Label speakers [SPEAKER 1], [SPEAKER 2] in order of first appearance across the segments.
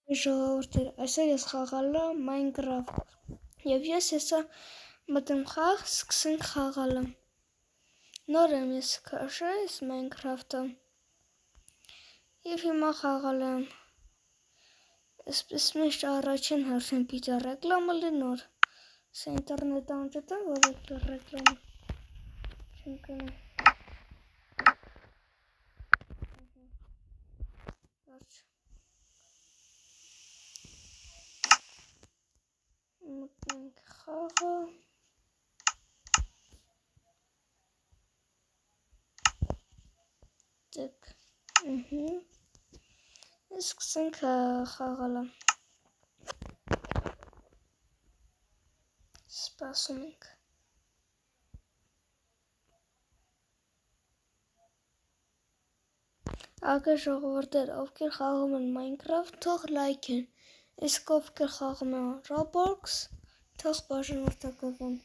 [SPEAKER 1] Ժողովուրդ, այսօր ես խաղալ եմ Minecraft և ես հեսա մտեմ խաղ, սկսենք խաղալը։ Նոր եմ ես քաշել Minecraft-ը և հիմա խաղալ եմ։ Այսպես միշտ առաջին հերթին պիտի ռեկլամը լինոր։ Սա ինտերնետ անջատեմ, որ ռեկլամը չեմ կնում։ Մտնենք խաղը։ Դեք, սկսենք խաղալը։ Սպասում ենք։ Ագա ժողովուրդներ, ովքեր խաղում են Minecraft, թող լայքեն, իսկ ովքեր խաղում են Roblox, թող բաժանորդագրվեն։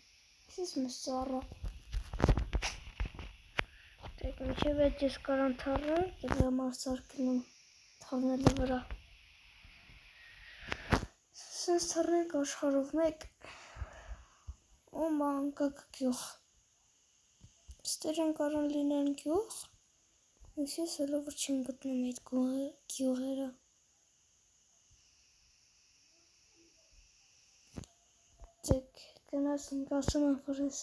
[SPEAKER 1] Ես մեզ ծառա։ Դեք, մինչև այդ ես կարան թառնեմ, դրամ արսարկնում թառնելու վրա։ Սենց թառնենք աշխարհով մեկ։ Ու մանկակ գյուղ։ Ստերան կարան լինեն գյուղ։ Ես հələ որ չեմ գտնում այդ գյուղերը։ Դեք, գնացինք ասում են, որ այս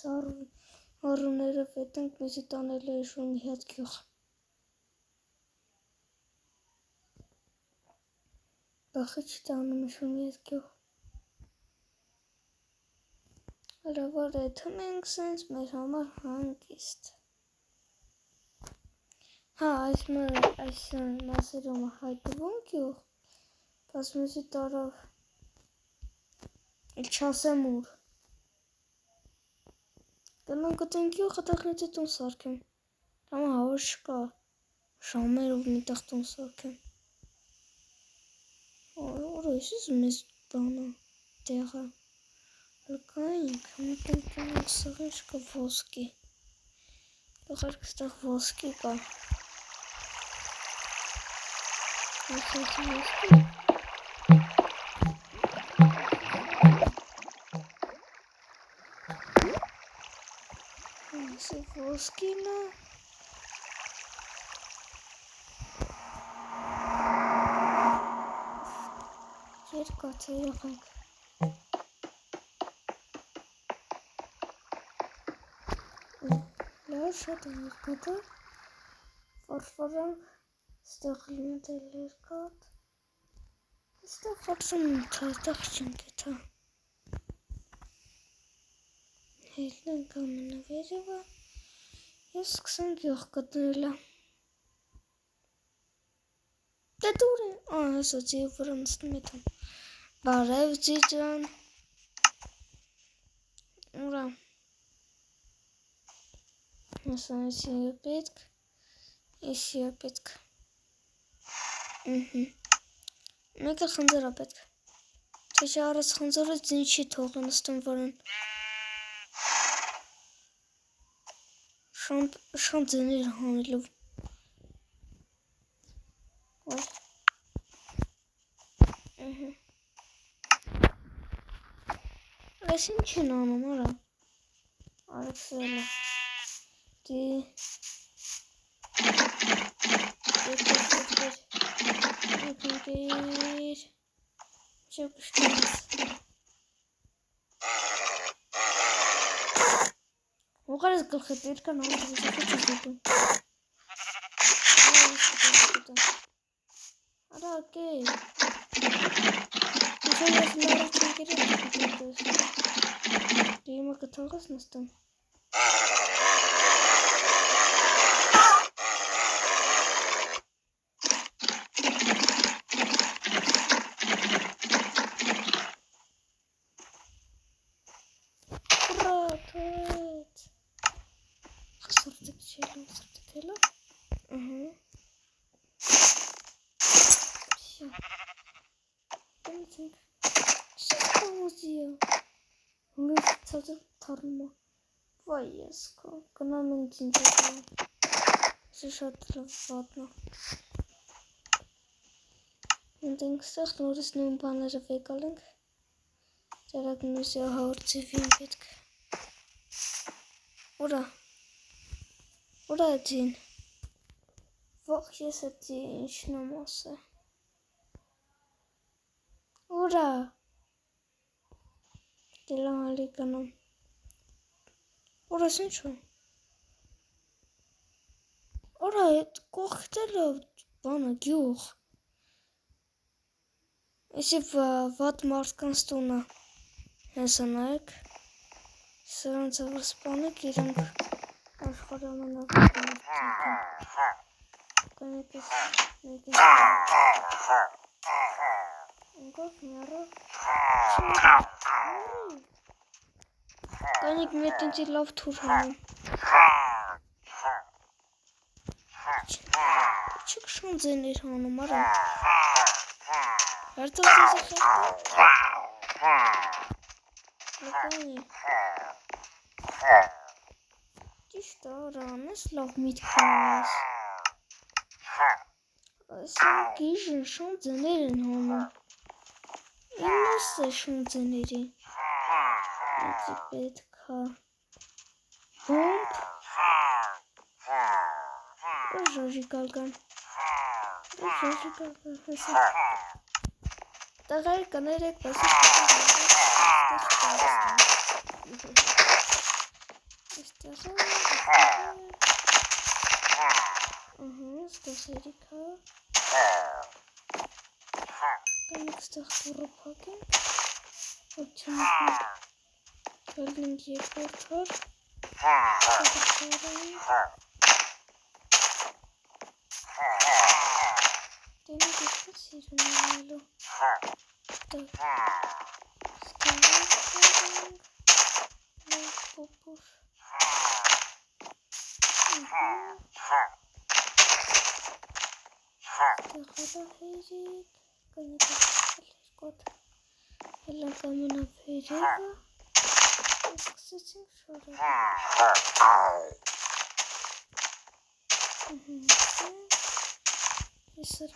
[SPEAKER 1] առուները վետենք մեզի տանելու է շունի հետ գյուղ։ Բախի չտանում է շունի հետ գյուղ։ Հələ որ եթում ենք սենց մեր համար հանգիստ։ Հա, այս մասերում հայտվում գյուղ, բայց մեզի տարավ չասեմ ուր։ Գնանք գտենք գյուղը, տեղ նետի տուն սարքեմ։ Համա հավոր չկա, ժամերով մի տեղ տուն սարքեմ։ Որ այսիս մեզ բանա տեղը։ Լկայինք, մտենք տունենք սղին չկա ոսկի։ Բղարկ ստեղ ոսկի կա։ Այսի ոսկին է։ Երկաց է եղանք։ Լավ շատ է երկատը։ Վարվարանք, ստեղ լինդ է լերկատ։ Ստեղ վարսում ունթա, ստեղ չենք եթա։ Հելնենք ամենավերևը։ Ես սկսենք գյուղ գտնելը։ Դե դուր է, հեսա ձիև վրա նստում եթամ։ Բարև ձիջան։ Ուրա։ Հեսա եսի է պետք։ Եսի է պետք։ Մեկը խնձոր է պետք։ Թե չէ առած խնձորը ձին չի թողը նստում վրան։ Շան ձեներ հանելով։ Այս ինչ են անում, արա։ Արեքսել է։ Դեր։ Չև կշտանես։ Ուղար ես գլխետ, երկան համդ ես ախոչ ես դուտում։ Արա ակեի։ Ինչո ես լարը չենքեր ես դուտում։ Դիմը կթողս նստում։ Վայ ես կա, գնամ ենք ձինջակը, շատ լվատնա։ Մենք ստեղ նորից նույն բաները վեկալ ենք։ Ճարակնույսի հաղորդիվին պետք։ Ուրա դին։ Ող ես էդի ինչն եմ ասը։ Ուրա։ Դիլամ ալի կանամ։ Ուրաս ինչու։ Ուրա էդ կողքտելը բանը գյուղ։ Եսի վատ մարդկանց տունը հեսը նայեք, սրանց ավր սպանեք իրանք աշխարհի ամենավատ մարդիկ կանեք ես մեկին ընկով միառը կանեք մեկինցի լավ թուր հանում չիք շանձեն իր հանում արա Հերթով ձեզը խեղտը Լկանի Ճիշտ արան ես լավ միտքն անես Ասին գիժն շանձեներ են հանում Իննես է շանձեների Եցի պետքա Բոմբ Ժոժի գալգան Ժոժի գալգան հեսա Տղայր կներեք, բայց ստեղ երիքա կանեք ստեղ տուրը պակենք որ չնքնենք կալնենք երկորդ հոր դենիք եսպա սիրուն անելու Պոպուր Տեղալա հերիկ Կանեք երկոտ Հելա կամենավ հերիկը Սկսեցինք շորը Եսր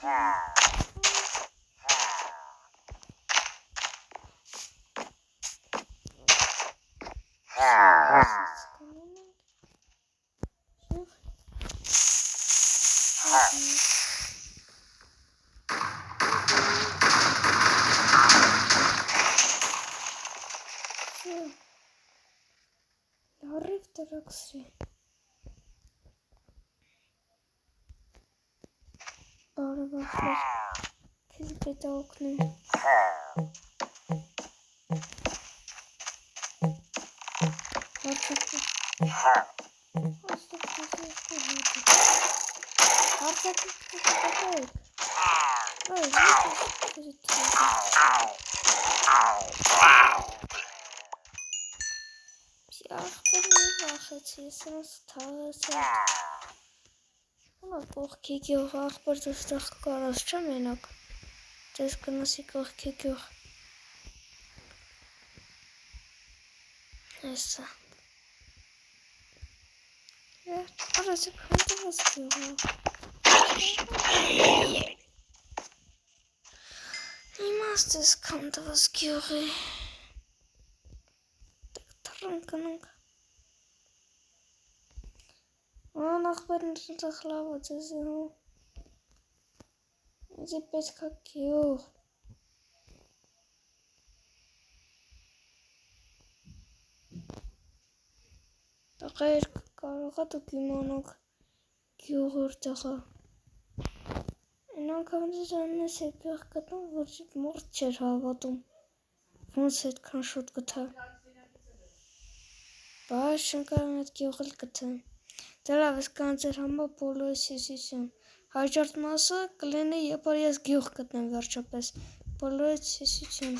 [SPEAKER 1] Լարիվ տրակսրի Բարևախներ Քեզ պետ ակնում Հարցակի Աստող քեզ երկու հատը Հարցակի կտակայեք Այ քեզ Ախպեր մի վախեցի, ես նրանց թաղես Հունա կողքի գյուղ, ախպեր դու ստեղ կարաս չա մենակ Ձեզ կնասի կողքի գյուղ Հեսա Արասիք հանդավաս գյուղը Իմաստ ես կանդավաս գյուղի Կանանք Ան ախպերն ինձ խլավաց ես Իզի պետքա գյուղ Տղայր կարողա դուք իմանաք գյուղ որտեղա Այն անգամ ձեզ անես է գյուղ գտնում որ մորդ չեր հավատում Ոնց հետքան շուտ գտա Բայց շնկարան այդ գյուղել կթեմ Դե լավ ես կան ձեր համա բոլորի սիսիսյուն Հաջորդ մասը կլինի երբ որ ես գյուղ գտնեմ վերջապես Բոլորի սիսիսյուն